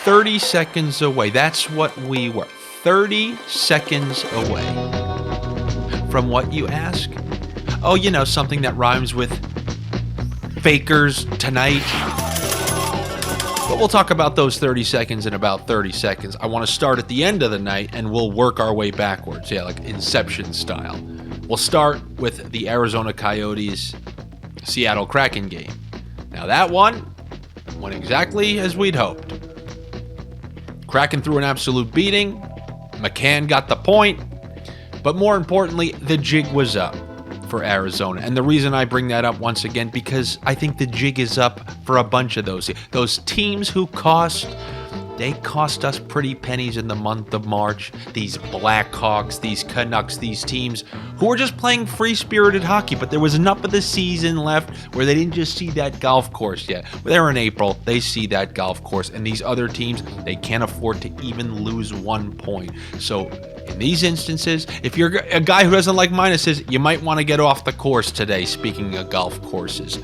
30 seconds away. That's what we were. 30 seconds away. From what, you ask? Oh, you know, something that rhymes with Fakers Tonight. But we'll talk about those 30 seconds in about 30 seconds. I want to start at the end of the night, and we'll work our way backwards. Yeah, like Inception style. We'll start with the Arizona Coyotes Seattle Kraken game. Now that one went exactly as we'd hoped. Kraken threw an absolute beating. McCann got the point. But more importantly, the jig was up for Arizona. And the reason I bring that up once again, because I think the jig is up for a bunch of those teams who cost us pretty pennies in the month of March. These Blackhawks, these Canucks, these teams who were just playing free-spirited hockey, but there was enough of the season left where they didn't just see that golf course yet. They're in April, they see that golf course, and these other teams, they can't afford to even lose 1 point. So in these instances, if you're a guy who doesn't like minuses, you might want to get off the course today, speaking of golf courses.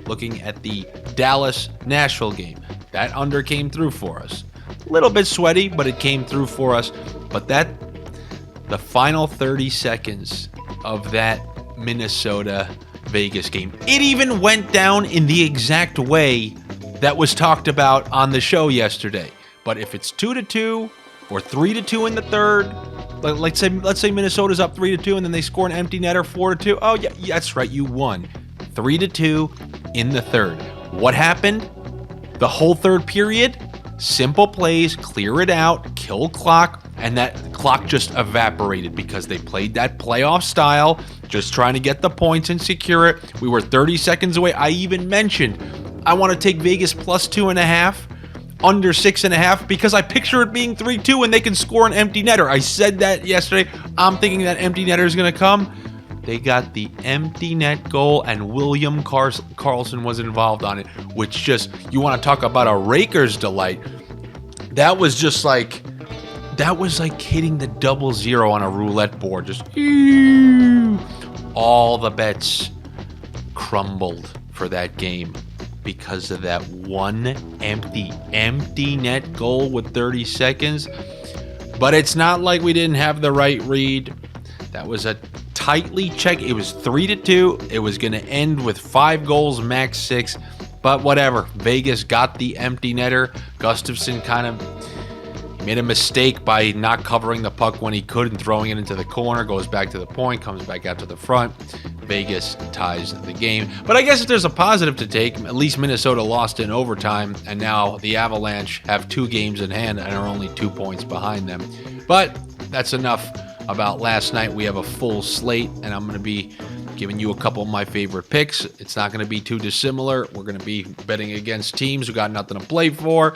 Looking at the Dallas-Nashville game, that under came through for us. A little bit sweaty, but it came through for us. But the final 30 seconds of that Minnesota-Vegas game, it even went down in the exact way that was talked about on the show yesterday. But if it's 2-2 or 3-2 in the third, let's say Minnesota's up 3-2 and then they score an empty netter 4-2. Oh yeah, that's right, you won. 3-2 in the third. What happened? The whole third period? Simple plays, clear it out, kill clock, and that clock just evaporated because they played that playoff style, just trying to get the points and secure it. We were 30 seconds away. I even mentioned I want to take Vegas plus 2.5, under 6.5, because I picture it being 3-2 and they can score an empty netter. I said that yesterday. I'm thinking that empty netter is going to come. They got the empty net goal, and William Karlsson was involved on it, which just, you want to talk about a raker's delight. That was like hitting the 0-0 on a roulette board. Just, all the bets crumbled for that game because of that one empty net goal with 30 seconds. But it's not like we didn't have the right read. That was a tightly checked. It was 3-2. It was going to end with 5 goals, max 6. But whatever. Vegas got the empty netter. Gustafsson kind of made a mistake by not covering the puck when he could and throwing it into the corner. Goes back to the point, comes back out to the front. Vegas ties the game. But I guess if there's a positive to take, at least Minnesota lost in overtime, and now the Avalanche have 2 games in hand and are only 2 points behind them. But that's enough about last night. We have a full slate, and I'm going to be giving you a couple of my favorite picks. It's not going to be too dissimilar. We're going to be betting against teams who got nothing to play for,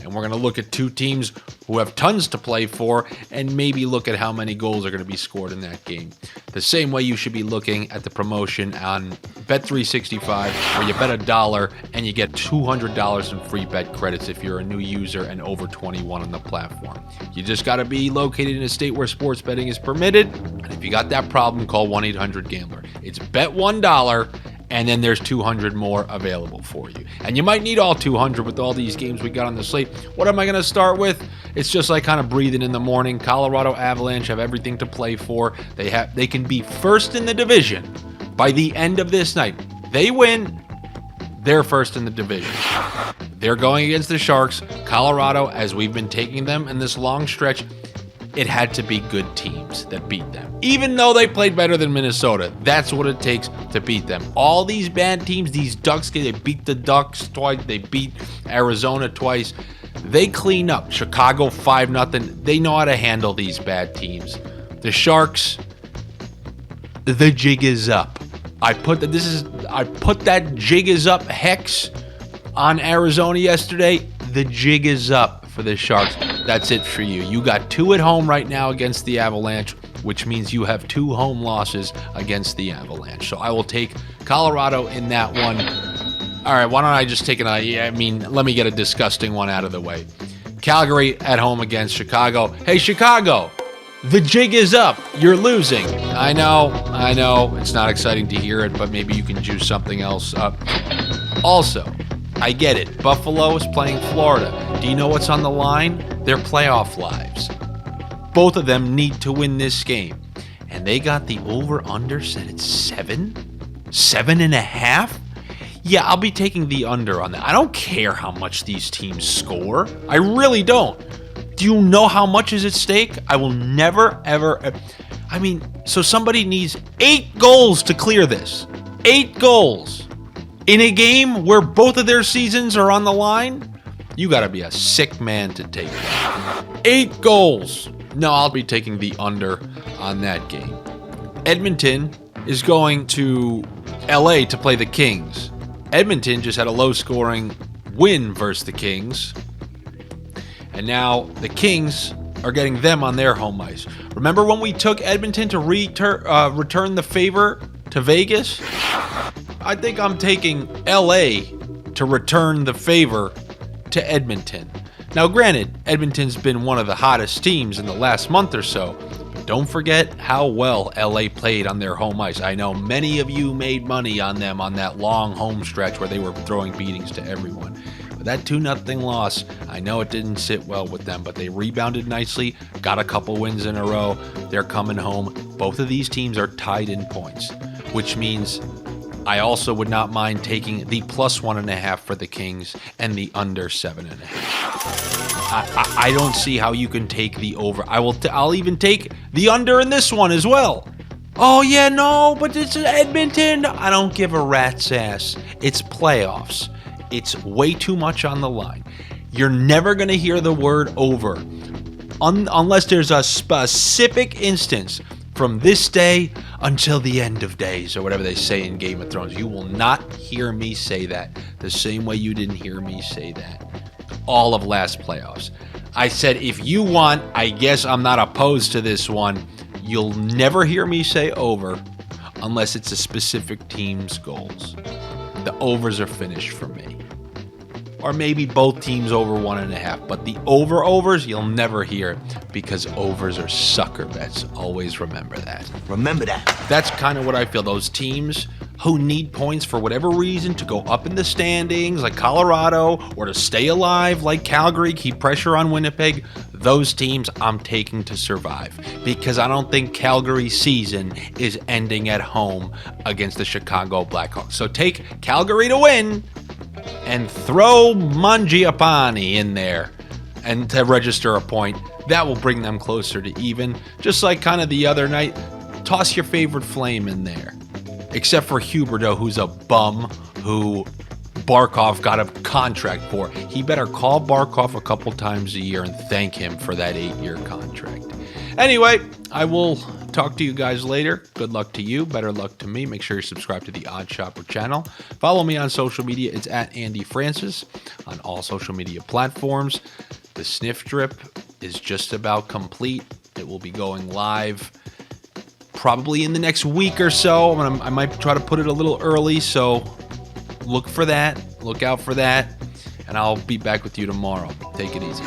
and we're going to look at 2 teams who have tons to play for, and maybe look at how many goals are going to be scored in that game. The same way you should be looking at the promotion on Bet365, where you bet $1 and you get $200 in free bet credits if you're a new user and over 21 on the platform. You just got to be located in a state where sports betting is permitted. And if you got that problem, call 1-800-GAMBLER. It's bet $1, and then there's 200 more available for you. And you might need all 200 with all these games we got on the slate. What am I going to start with? It's just like kind of breathing in the morning. Colorado Avalanche have everything to play for. They can be first in the division by the end of this night. They win, they're first in the division. They're going against the Sharks. Colorado, as we've been taking them in this long stretch, it had to be good teams that beat them. Even though they played better than Minnesota, that's what it takes to beat them. All these bad teams, these Ducks, they beat the Ducks twice, they beat Arizona twice. They clean up. Chicago 5-0. They know how to handle these bad teams. The Sharks, the jig is up. I put that jig is up hex on Arizona yesterday. The jig is up for the Sharks. That's it for you. You got 2 at home right now against the Avalanche, which means you have 2 home losses against the Avalanche. So I will take Colorado in that one. All right, why don't I just take let me get a disgusting one out of the way. Calgary at home against Chicago. Hey, Chicago, the jig is up. You're losing. I know. It's not exciting to hear it, but maybe you can juice something else up. Also, I get it. Buffalo is playing Florida. Do you know what's on the line? Their playoff lives. Both of them need to win this game. And they got the over-under set at 7? 7.5? Yeah, I'll be taking the under on that. I don't care how much these teams score. I really don't. Do you know how much is at stake? I will never, ever... I mean, so somebody needs 8 goals to clear this. 8 goals. In a game where both of their seasons are on the line? You gotta be a sick man to take that. 8 goals. No, I'll be taking the under on that game. Edmonton is going to LA to play the Kings. Edmonton just had a low-scoring win versus the Kings. And now the Kings are getting them on their home ice. Remember when we took Edmonton to return the favor to Vegas? I think I'm taking LA to return the favor to Edmonton. Now, granted, Edmonton's been one of the hottest teams in the last month or so. But don't forget how well LA played on their home ice. I know many of you made money on them on that long home stretch where they were throwing beatings to everyone. But that 2-0 loss, I know it didn't sit well with them, but they rebounded nicely, got a couple wins in a row. They're coming home. Both of these teams are tied in points, which means I also would not mind taking the +1.5 for the Kings and the under 7.5. I don't see how you can take the over. I'll even take the under in this one as well. Oh yeah, no, but it's Edmonton. I don't give a rat's ass. It's playoffs. It's way too much on the line. You're never going to hear the word over unless there's a specific instance from this day until the end of days, or whatever they say in Game of Thrones. You will not hear me say that the same way you didn't hear me say that all of last playoffs. I said, if you want, I guess I'm not opposed to this one. You'll never hear me say over unless it's a specific team's goals. The overs are finished for me. Or maybe both teams over 1.5. But the overs, you'll never hear because overs are sucker bets. Always remember that. Remember that. That's kind of what I feel. Those teams who need points for whatever reason to go up in the standings, like Colorado, or to stay alive, like Calgary, keep pressure on Winnipeg, those teams I'm taking to survive. Because I don't think Calgary's season is ending at home against the Chicago Blackhawks. So take Calgary to win and throw Mangiapane in there and to register a point. That will bring them closer to even. Just like kind of the other night, toss your favorite Flame in there. Except for Huberdeau, who's a bum who Barkov got a contract for. He better call Barkov a couple times a year and thank him for that 8-year contract. Anyway, I will talk to you guys later. Good luck to you. Better luck to me. Make sure you subscribe to the OddsShopper channel. Follow me on social media. It's at Andy Francis on all social media platforms. The sniff drip is just about complete. It will be going live probably in the next week or so. I might try to put it a little early, so look for that. Look out for that. And I'll be back with you tomorrow. Take it easy.